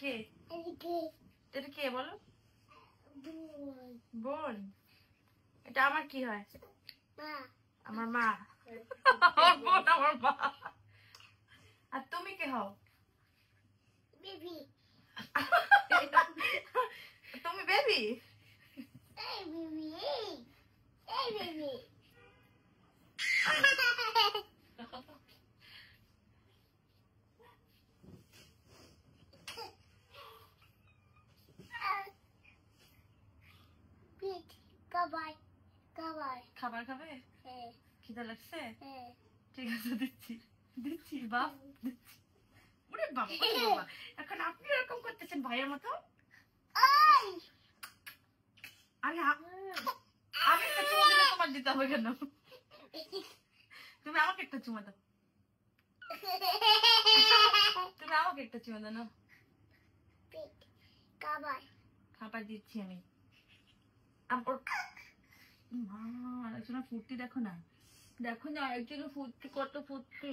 কে এটা কে বলো? বোন। এটা আমার কি হয়? আমার মা। আমার বোন আমার মা। আর তুমি কে হও? বেবি। তুমি বেবি? এই বেবি, এই বেবি। খাবার খাবে? হ্যাঁ। খিদে লাগছে? হ্যাঁ। ঠিক আছে, দিচ্ছি দিচ্ছি বাপ দিচ্ছি। ওরে বাবা, ওরে বাবা, এখন আপনি এরকম করতেছেন ভাইয়ের মতো? আরে আমি একটা চুমা দিলে তোমার দিতে হবে কেন? তুমি আমাকে একটা চুমা দাও। তুমি আমাকে একটা চুমা দাও না। খাবার দিচ্ছি আমি। মা ফুর্তি দেখো না, দেখো না একজনের ফুর্তি, কত ফুর্তি।